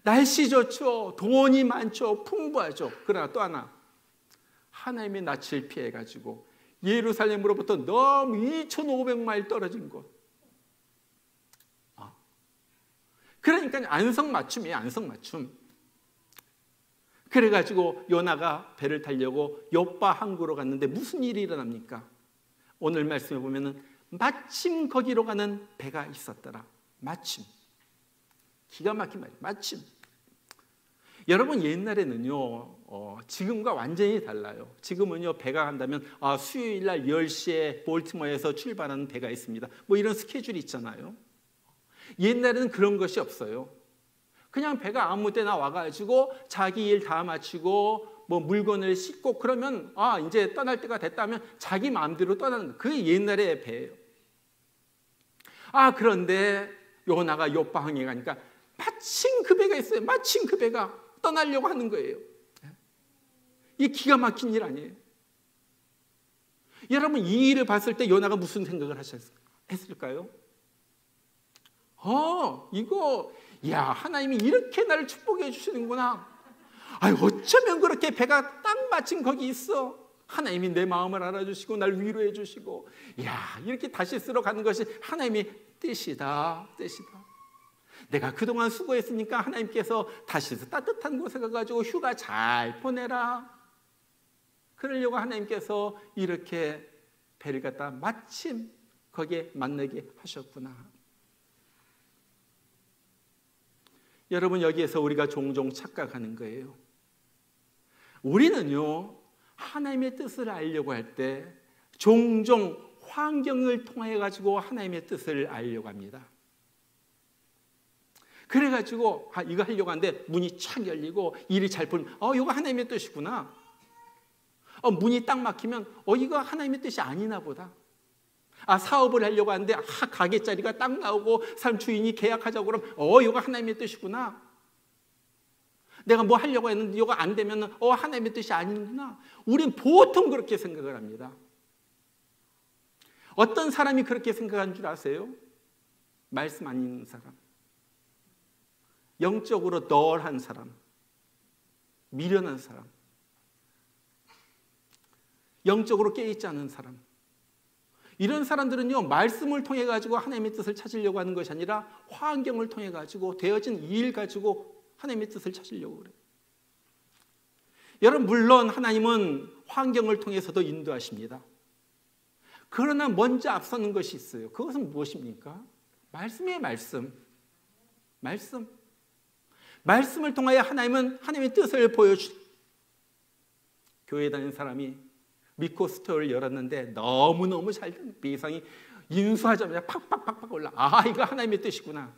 날씨 좋죠. 돈이 많죠. 풍부하죠. 그러나 또 하나, 하나님의 낯을 피해가지고 예루살렘으로부터 너무 2,500마일 떨어진 곳. 그러니까 안성맞춤이에요. 안성맞춤. 그래가지고 요나가 배를 타려고 요빠 항구로 갔는데 무슨 일이 일어납니까? 오늘 말씀에 보면은 마침 거기로 가는 배가 있었더라. 마침. 기가 막힌 말이에요. 마침. 여러분 옛날에는요 지금과 완전히 달라요. 지금은요 배가 간다면 수요일 날 10시에 볼티모어에서 출발하는 배가 있습니다. 뭐 이런 스케줄이 있잖아요. 옛날에는 그런 것이 없어요. 그냥 배가 아무 때나 와가지고 자기 일 다 마치고 뭐 물건을 싣고 그러면 이제 떠날 때가 됐다면 자기 마음대로 떠나는 그게 옛날의 배예요. 그런데 요나가 요바항에 가니까 마침 그 배가 있어요. 마침 그 배가 떠나려고 하는 거예요. 이게 기가 막힌 일 아니에요? 여러분 이 일을 봤을 때 요나가 무슨 생각을 했을까요? 이거 하나님이 이렇게 나를 축복해 주시는구나. 어쩌면 그렇게 배가 딱 마침 거기 있어. 하나님이 내 마음을 알아주시고 날 위로해 주시고 이렇게 다시스로 가는 것이 하나님의 뜻이다. 내가 그동안 수고했으니까 하나님께서 다시스 따뜻한 곳에 가가지고 휴가 잘 보내라. 그러려고 하나님께서 이렇게 배를 갖다 마침 거기에 만나게 하셨구나. 여러분 여기에서 우리가 종종 착각하는 거예요. 우리는요 하나님의 뜻을 알려고 할 때 종종 환경을 통해 가지고 하나님의 뜻을 알려고 합니다. 그래가지고 이거 하려고 하는데 문이 착 열리고 일이 잘 풀리면 이거 하나님의 뜻이구나. 문이 딱 막히면 이거 하나님의 뜻이 아니나 보다. 사업을 하려고 하는데 가게 자리가 딱 나오고 사람 주인이 계약하자고 그러면 이거 하나님의 뜻이구나. 내가 뭐 하려고 했는데 이거 안 되면 하나님의 뜻이 아니구나. 우린 보통 그렇게 생각을 합니다. 어떤 사람이 그렇게 생각하는 줄 아세요? 말씀 안 읽는 사람, 영적으로 널한 사람, 미련한 사람, 영적으로 깨있지 않은 사람. 이런 사람들은요 말씀을 통해 가지고 하나님의 뜻을 찾으려고 하는 것이 아니라 환경을 통해 가지고 되어진 일 가지고 하나님의 뜻을 찾으려고 그래요. 여러분 물론 하나님은 환경을 통해서도 인도하십니다. 그러나 먼저 앞서는 것이 있어요. 그것은 무엇입니까? 말씀이에요. 말씀을 통하여 하나님은 하나님의 뜻을 보여주세요. 교회 다니는 사람이 미코 스토어를 열었는데 너무너무 잘 된 비상이 인수하자마자 팍팍팍팍 올라. 이거 하나님의 뜻이구나.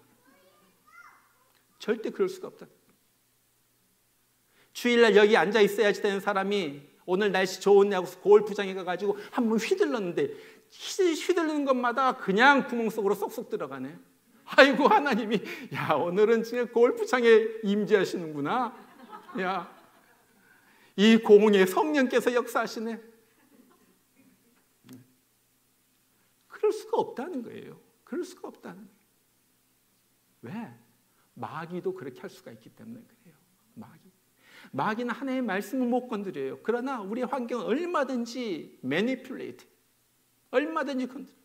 절대 그럴 수가 없다. 주일날 여기 앉아 있어야지 되는 사람이 오늘 날씨 좋은 날 골프장에 가가지고 한번 휘둘렀는데 휘둘르는 것마다 그냥 구멍 속으로 쏙쏙 들어가네. 아이고 하나님이 오늘은 지금 골프장에 임재하시는구나. 이 공에 성령께서 역사하시네. 그럴 수가 없다는 거예요. 그럴 수가 없다는 거예요. 왜? 마귀도 그렇게 할 수가 있기 때문에 그래요. 마귀는 하나님의 말씀을 못 건드려요. 그러나 우리의 환경은 얼마든지 manipulate, 얼마든지 건드려요.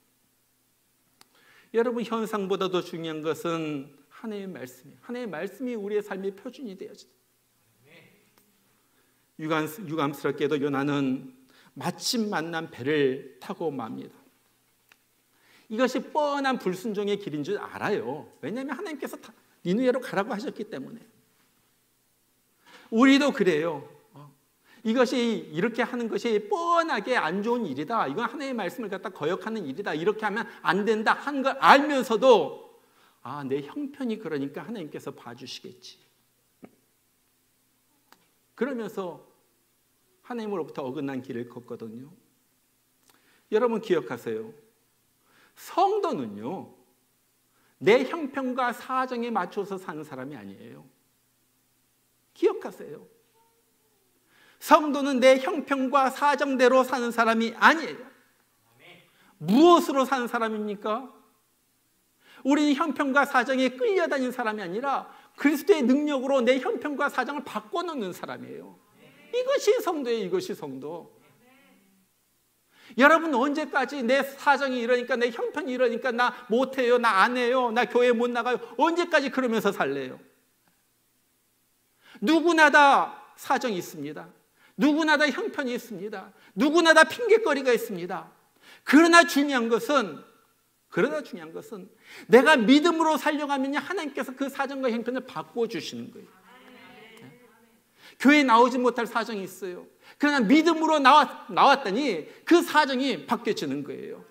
여러분 현상보다 더 중요한 것은 하나님의 말씀이에요. 하나님의 말씀이 우리의 삶의 표준이 되어야죠. 유감스럽게도 요나는 마침 만난 배를 타고 맙니다. 이것이 뻔한 불순종의 길인 줄 알아요. 왜냐하면 하나님께서 니느웨로 가라고 하셨기 때문에. 우리도 그래요. 이것이 이렇게 하는 것이 뻔하게 안 좋은 일이다. 이건 하나님의 말씀을 갖다 거역하는 일이다. 이렇게 하면 안 된다 하는 걸 알면서도 내 형편이 그러니까 하나님께서 봐주시겠지. 그러면서 하나님으로부터 어긋난 길을 걷거든요. 여러분 기억하세요. 성도는요, 내 형편과 사정에 맞춰서 사는 사람이 아니에요. 기억하세요. 성도는 내 형편과 사정대로 사는 사람이 아니에요. 무엇으로 사는 사람입니까? 우리는 형편과 사정에 끌려다니는 사람이 아니라 그리스도의 능력으로 내 형편과 사정을 바꿔놓는 사람이에요. 이것이 성도예요. 이것이 성도. 여러분 언제까지 내 사정이 이러니까, 내 형편이 이러니까 나 못해요, 나 안 해요, 나 교회 못 나가요, 언제까지 그러면서 살래요? 누구나 다 사정이 있습니다. 누구나 다 형편이 있습니다. 누구나 다 핑계거리가 있습니다. 그러나 중요한 것은 내가 믿음으로 살려가면 하나님께서 그 사정과 형편을 바꿔주시는 거예요. 교회에 나오지 못할 사정이 있어요. 그러나 믿음으로 나왔더니 그 사정이 바뀌어지는 거예요.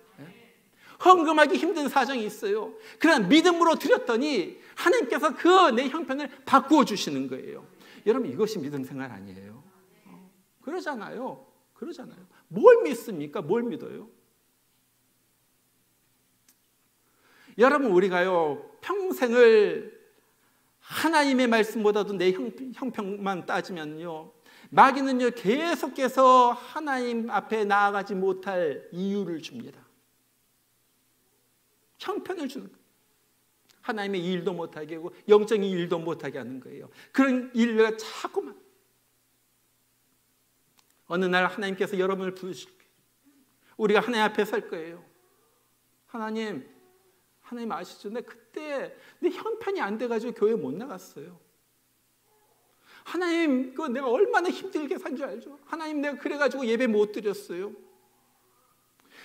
헌금하기 힘든 사정이 있어요. 그러나 믿음으로 드렸더니 하나님께서 그 내 형편을 바꾸어 주시는 거예요. 여러분 이것이 믿음 생활 아니에요? 그러잖아요. 뭘 믿습니까? 뭘 믿어요? 여러분 우리가요 평생을 하나님의 말씀보다도 내 형편만 따지면요, 마귀는요 계속해서 하나님 앞에 나아가지 못할 이유를 줍니다. 형편을 주는 거예요. 하나님의 일도 못하게 하고 영적인 일도 못하게 하는 거예요. 그런 일을 자꾸만. 어느 날 하나님께서 여러분을 부르실 거예요. 우리가 하나님 앞에 설 거예요. 하나님 아시죠? 내 그때 내 형편이 안 돼가지고 교회 못 나갔어요. 하나님, 내가 얼마나 힘들게 산 줄 알죠? 하나님, 내가 그래가지고 예배 못 드렸어요.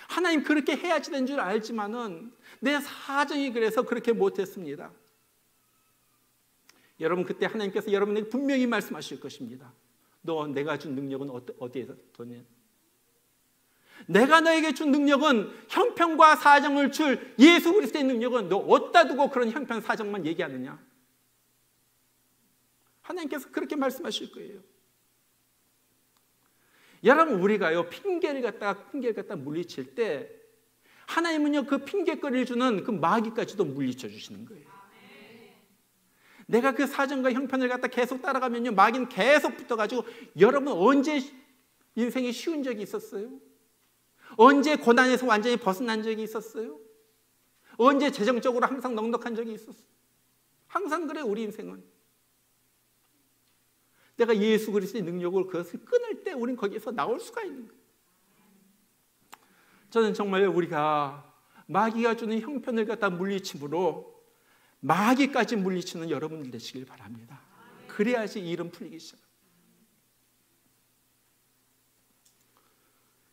하나님, 그렇게 해야지 된 줄 알지만은 내 사정이 그래서 그렇게 못했습니다. 여러분, 그때 하나님께서 여러분에게 분명히 말씀하실 것입니다. 너 내가 준 능력은 어디에서 뒀냐? 내가 너에게 준 능력은 형편과 사정을 줄 예수 그리스도의 능력은 너 어디다 두고 그런 형편 사정만 얘기하느냐? 하나님께서 그렇게 말씀하실 거예요. 여러분 우리가요 핑계를 갖다 물리칠 때 하나님은요 그 핑계거리를 주는 그 마귀까지도 물리쳐 주시는 거예요. 내가 그 사정과 형편을 갖다 계속 따라가면요 마귀는 계속 붙어가지고 여러분 언제 인생이 쉬운 적이 있었어요? 언제 고난에서 완전히 벗어난 적이 있었어요? 언제 재정적으로 항상 넉넉한 적이 있었어요? 항상 그래 우리 인생은. 내가 예수 그리스도의 능력을 그것을 끊을 때 우린 거기에서 나올 수가 있는 거예요. 저는 정말 우리가 마귀가 주는 형편을 갖다 물리침으로 마귀까지 물리치는 여러분들 되시길 바랍니다. 그래야지 일은 풀리기 시작합니다.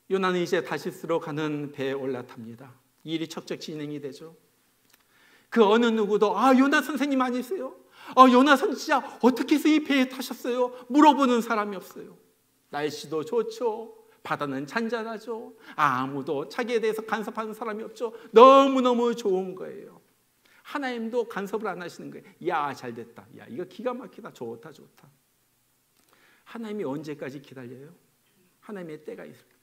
요나는 이제 다시스로 가는 배에 올라탑니다. 일이 척척 진행이 되죠. 그 어느 누구도 요나 선생님 아니세요? 요나 선생 진짜 어떻게 해서 이 배에 타셨어요? 물어보는 사람이 없어요. 날씨도 좋죠. 바다는 잔잔하죠. 아무도 자기에 대해서 간섭하는 사람이 없죠. 너무너무 좋은 거예요. 하나님도 간섭을 안 하시는 거예요. 야, 잘 됐다. 야, 이거 기가 막히다. 좋다. 하나님이 언제까지 기다려요? 하나님의 때가 있어요.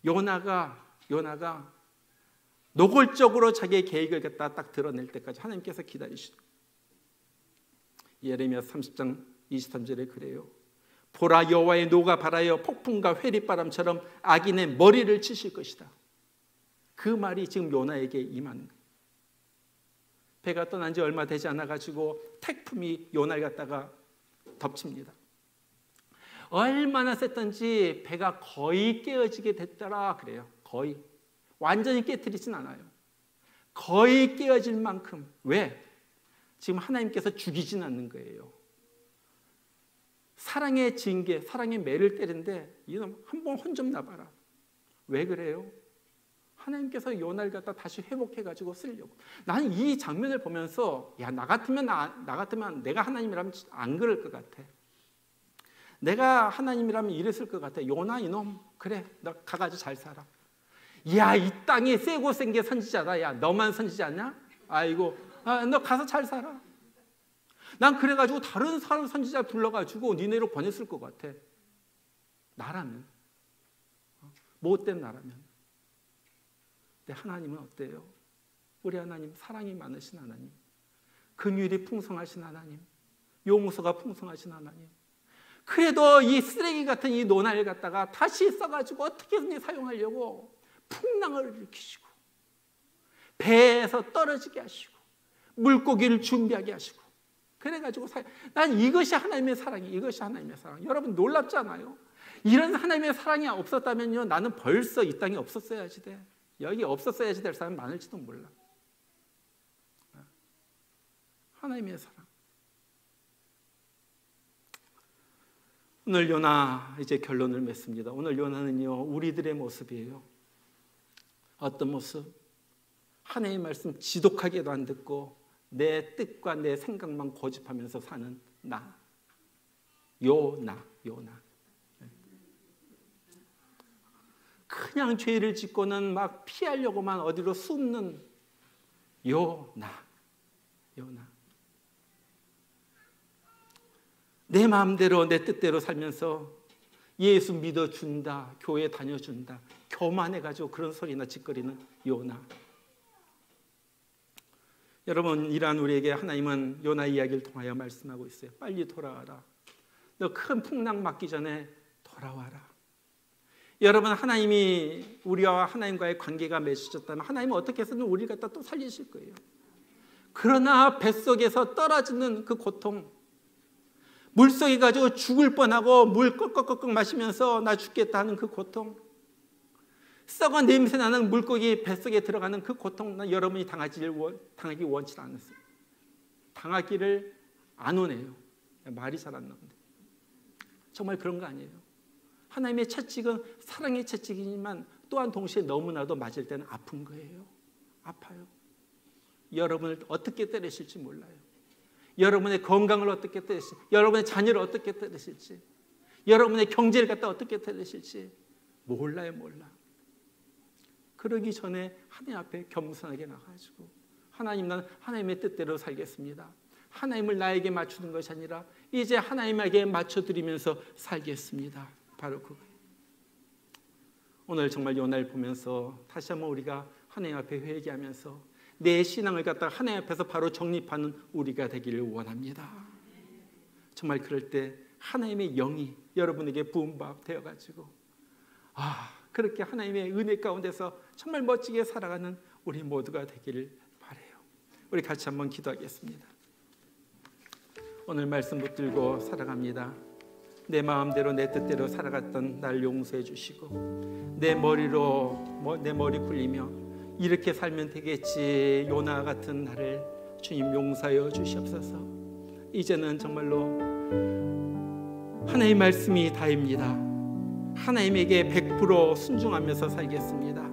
요나가 노골적으로 자기의 계획을 갖다 딱 드러낼 때까지 하나님께서 기다리시는 거예요. 예레미야 30장 23절에 그래요. 보라, 여호와의 노가 발하여 폭풍과 회리바람처럼 악인의 머리를 치실 것이다. 그 말이 지금 요나에게 임하는 거예요. 배가 떠난 지 얼마 되지 않아가지고 태풍이 요나를 갖다가 덮칩니다. 얼마나 셌던지 배가 거의 깨어지게 됐더라 그래요. 거의. 완전히 깨트리진 않아요. 거의 깨어질 만큼. 왜? 지금 하나님께서 죽이진 않는 거예요. 사랑의 징계, 사랑의 매를 때리는데 이놈 한번 혼 좀 나봐라. 왜 그래요? 하나님께서 요나를 갖다 다시 회복해가지고 쓰려고. 나는 이 장면을 보면서 야, 나 같으면 내가 하나님이라면 안 그럴 것 같아. 내가 하나님이라면 이랬을 것 같아. 요나 이놈 그래, 너 가가지고 잘 살아. 야, 이 땅에 세고 센 게 선지자다. 야, 너만 선지자냐? 아이고, 너 가서 잘 살아. 난 그래가지고 다른 사람 선지자 불러가지고 니네로 보냈을 것 같아. 나라면, 못된 나라면. 근데 하나님은 어때요? 우리 하나님 사랑이 많으신 하나님, 긍휼이 풍성하신 하나님, 용서가 풍성하신 하나님. 그래도 이 쓰레기 같은 이 논아를 갖다가 다시 써가지고 어떻게든 사용하려고 풍랑을 일으키시고 배에서 떨어지게 하시고 물고기를 준비하게 하시고 그래가지고 난 이것이 하나님의 사랑이, 이것이 하나님의 사랑. 여러분 놀랍잖아요. 이런 하나님의 사랑이 없었다면요, 나는 벌써 이 땅에 없었어야지 돼. 여기 없었어야지 될 사람 많을지도 몰라. 하나님의 사랑. 오늘 요나 이제 결론을 맺습니다. 오늘 요나는요, 우리들의 모습이에요. 어떤 모습? 하나님의 말씀 지독하게도 안 듣고 내 뜻과 내 생각만 고집하면서 사는 나. 요나. 그냥 죄를 짓고는 막 피하려고만 어디로 숨는 요나. 내 마음대로 내 뜻대로 살면서 예수 믿어준다, 교회 다녀준다, 교만해가지고 그런 소리나 짓거리는 요나. 여러분, 이러한 우리에게 하나님은 요나 이야기를 통하여 말씀하고 있어요. 빨리 돌아와라. 너 큰 풍랑 맞기 전에 돌아와라. 여러분, 하나님이 우리와 하나님과의 관계가 맺어졌다면 하나님은 어떻게 해서든 우리를 갖다 또 살리실 거예요. 그러나 뱃속에서 떨어지는 그 고통, 물속에 가지고 죽을 뻔하고 물 꺽꺽꺽 마시면서 나 죽겠다 하는 그 고통, 썩어 냄새나는 물고기 뱃속에 들어가는 그 고통, 여러분이 당하기 원치 않았어요. 당하기를 안 원해요. 말이 잘 안 나오는데 정말 그런 거 아니에요. 하나님의 채찍은 사랑의 채찍이지만 또한 동시에 너무나도 맞을 때는 아픈 거예요. 아파요. 여러분을 어떻게 때리실지 몰라요. 여러분의 건강을 어떻게 때리실지, 여러분의 자녀를 어떻게 때리실지, 여러분의 경제를 갖다 어떻게 때리실지 몰라. 그러기 전에 하나님 앞에 겸손하게 나가가지고 하나님, 나는 하나님의 뜻대로 살겠습니다. 하나님을 나에게 맞추는 것이 아니라 이제 하나님에게 맞춰드리면서 살겠습니다. 바로 그거예요. 오늘 정말 요나를 보면서 다시 한번 우리가 하나님 앞에 회개하면서 내 신앙을 갖다가 하나님 앞에서 바로 정립하는 우리가 되기를 원합니다. 정말 그럴 때 하나님의 영이 여러분에게 부음되어가지고 그렇게 하나님의 은혜 가운데서 정말 멋지게 살아가는 우리 모두가 되기를 바라요. 우리 같이 한번 기도하겠습니다. 오늘 말씀 붙들고 살아갑니다. 내 마음대로 내 뜻대로 살아갔던 날 용서해 주시고 내 머리 굴리며 이렇게 살면 되겠지 요나 같은 나를 주님 용서하여 주시옵소서. 이제는 정말로 하나님의 말씀이 다입니다. 하나님에게 100% 순종하면서 살겠습니다.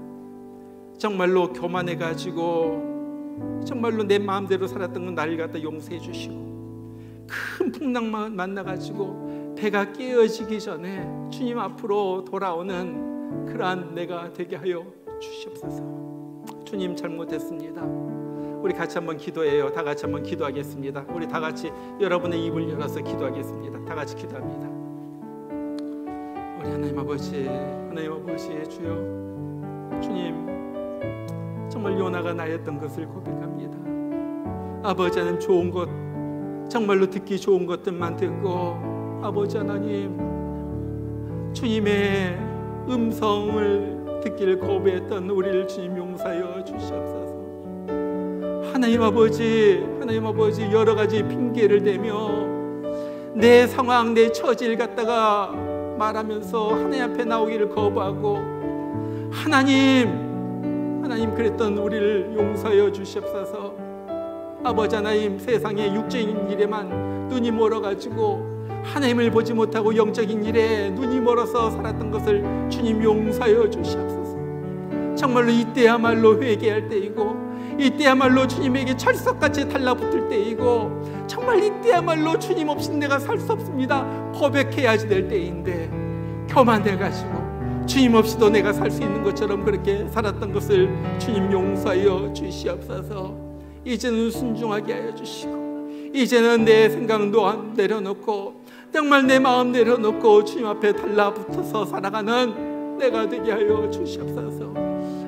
정말로 교만해가지고 정말로 내 마음대로 살았던 건 나를 갖다 용서해 주시고 큰 풍랑만 만나가지고 배가 깨어지기 전에 주님 앞으로 돌아오는 그러한 내가 되게 하여 주시옵소서. 주님 잘못했습니다. 우리 같이 한번 기도해요. 다 같이 한번 기도하겠습니다. 우리 다 같이 여러분의 입을 열어서 기도하겠습니다. 다 같이 기도합니다. 우리 하나님 아버지 주여, 주님 정말 요나가 나였던 것을 고백합니다. 아버지 하나님, 좋은 것 정말로 듣기 좋은 것들만 듣고 아버지 하나님 주님의 음성을 듣기를 거부했던 우리를 주님 용서하여 주시옵소서. 하나님 아버지 여러 가지 핑계를 대며 내 상황, 내 처지를 갖다가 말하면서 하나님 앞에 나오기를 거부하고 하나님 그랬던 우리를 용서하여 주시옵소서. 아버지 하나님, 세상의 육적인 일에만 눈이 멀어가지고 하나님을 보지 못하고 영적인 일에 눈이 멀어서 살았던 것을 주님 용서하여 주시옵소서. 정말로 이때야말로 회개할 때이고, 이때야말로 주님에게 철석같이 달라붙을 때이고, 정말 이때야말로 주님 없이 내가 살 수 없습니다 고백해야지 될 때인데, 교만해가지고 주님 없이도 내가 살 수 있는 것처럼 그렇게 살았던 것을 주님 용서하여 주시옵소서. 이제는 순종하게 하여 주시고, 이제는 내 생각도 내려놓고 정말 내 마음 내려놓고 주님 앞에 달라붙어서 살아가는 내가 되게 하여 주시옵소서.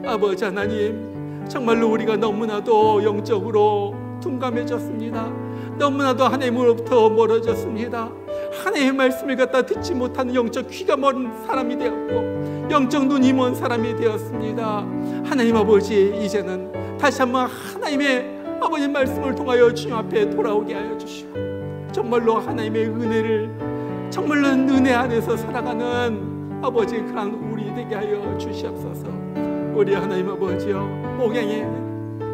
아버지 하나님, 정말로 우리가 너무나도 영적으로 둔감해졌습니다. 너무나도 하나님으로부터 멀어졌습니다. 하나님의 말씀을 갖다 듣지 못하는 영적 귀가 먼 사람이 되었고, 영적 눈이 먼 사람이 되었습니다. 하나님 아버지, 이제는 다시 한번 하나님의 아버지 말씀을 통하여 주님 앞에 돌아오게 하여 주시고, 정말로 하나님의 은혜를, 정말로 은혜 안에서 살아가는 아버지 그런 우리 되게 하여 주시옵소서. 우리 하나님 아버지여, 목양의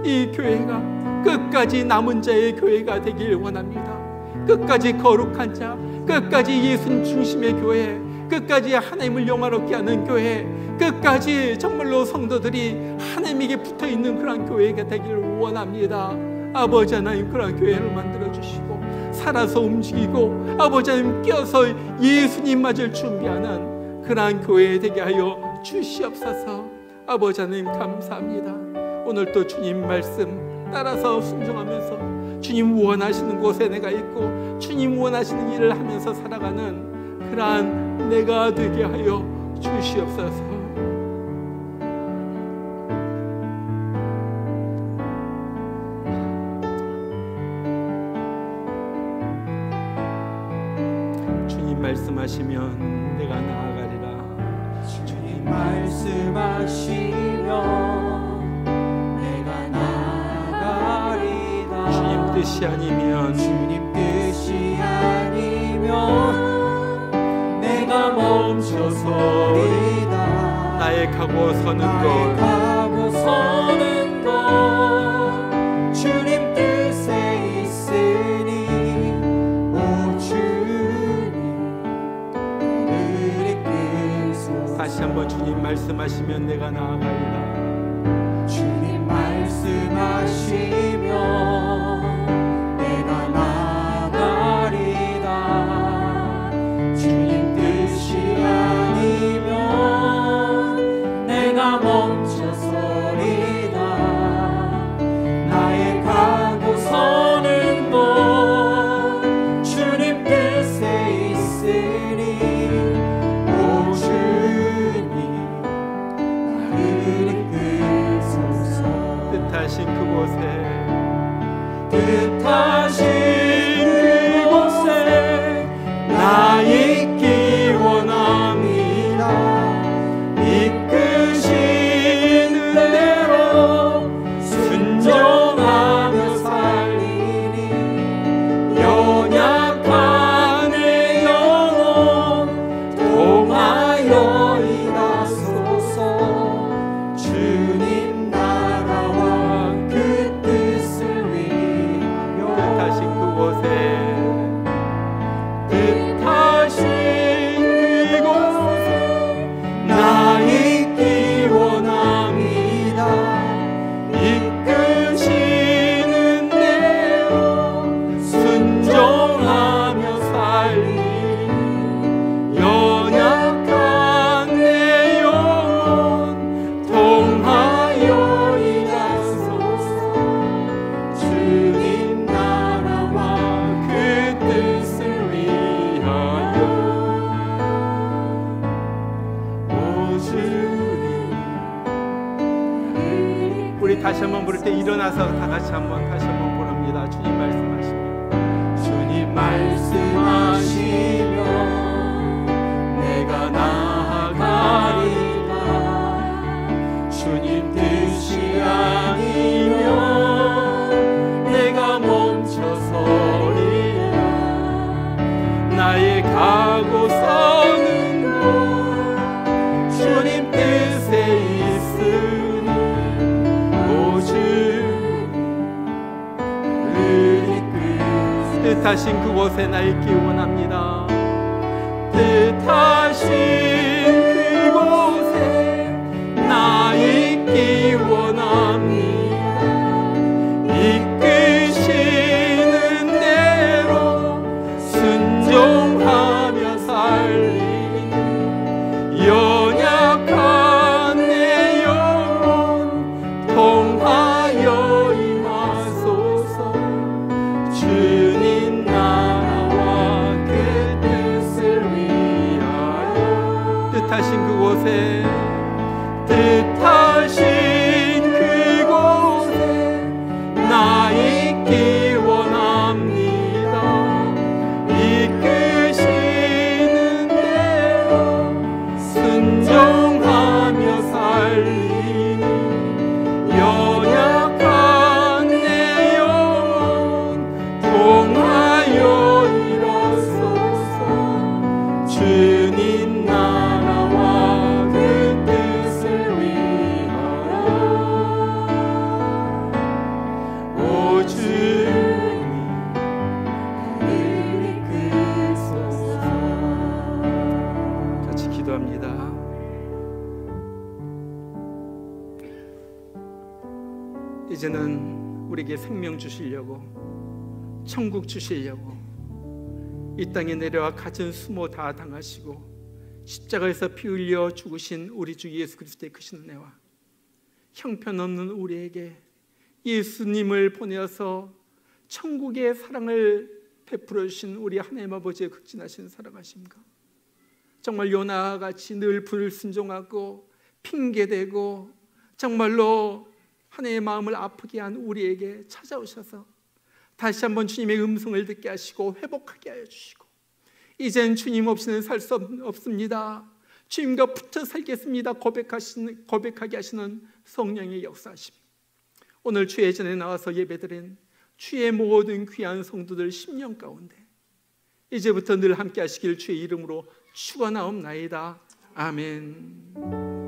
이 교회가 끝까지 남은 자의 교회가 되길 원합니다. 끝까지 거룩한 자, 끝까지 예수님 중심의 교회, 끝까지 하나님을 영화롭게 하는 교회, 끝까지 정말로 성도들이 하나님에게 붙어있는 그런 교회가 되길 원합니다. 아버지 하나님, 그런 교회를 만들어주시고 살아서 움직이고 아버지 하나님 껴서 예수님맞을 준비하는 그런 교회 되게 하여 주시옵소서. 아버지 하나님 감사합니다. 오늘 또 주님 말씀 따라서 순종하면서 주님 원하시는 곳에 내가 있고 주님 원하시는 일을 하면서 살아가는 그러한 내가 되게 하여 주시옵소서. 주님 말씀하시면 내가 나아가리라. 주님 말씀하시면 주님 뜻이 아니면 내가 멈춰서리다. 나의 가고 서는 것 주님 뜻에 있으니 오 주님 우리 이끌소서. 다시 한번 주님 말씀하시면 내가 나아가리라. 주님 말씀하시면 뜻하신 그곳에 나 있기 원합니다. 이끄시는 대로 순종하며 살리니 연약한 내 영혼 통하여 일하소서. 주님 나라와 그 뜻을 위하여 뜻하신 그곳에 나 있기 원합니다. 이끄시는 대로 순종하며 살리니 연약한 내 영혼 통하여 일하소서. 주님 나라와 그 뜻을 위하여 오 주님. 우리 다시 한번 부를 때 일어나서 다 같이 한번 다시 한번 부릅니다. 주님 말씀하시면 주님 말씀하시면 내가 나아가리라. 주님 뜻이 아니면 내가 멈춰서리라. 나의 가고 서는 곳 주님 뜻에 있으니 오 주님 우리 뜻하신 그곳에 나 있기 원합니다. 뜻하신 그곳에 나 있기 원합니다. 이끄시는 대로 순종하며 살리니 연약한 내 영혼 통하여 임하소서. 주님 나라와 그 뜻을 위하여 뜻하신 그곳에 나 있기 원합니다. 이끄시는 대로 순종하며 살리니 연약한 내 영혼 통하여 일어서서. 주님 나라와 그 뜻을 위하여 오 주님 우리 이끄소서. 같이 기도합니다. 이제는 우리에게 생명 주시려고, 천국 주시려고 이 땅에 내려와 갖은 수모 다 당하시고 십자가에서 피 흘려 죽으신 우리 주 예수 그리스도의 크신 은혜와 형편없는 우리에게 예수님을 보내어서 천국의 사랑을 베풀어 주신 우리 하나님 아버지의 극진하신 사랑하심과 정말 요나와 같이 늘 불순종하고 핑계대고 정말로 하나님의 마음을 아프게 한 우리에게 찾아오셔서 다시 한번 주님의 음성을 듣게 하시고 회복하게 하여 주시고, 이젠 주님 없이는 살 수 없습니다, 주님과 붙어 살겠습니다 고백하게 하시는 성령의 역사하심, 오늘 주의 전에 나와서 예배드린 주의 모든 귀한 성도들 10년 가운데 이제부터 늘 함께 하시길 주의 이름으로 축원하옵나이다. 아멘.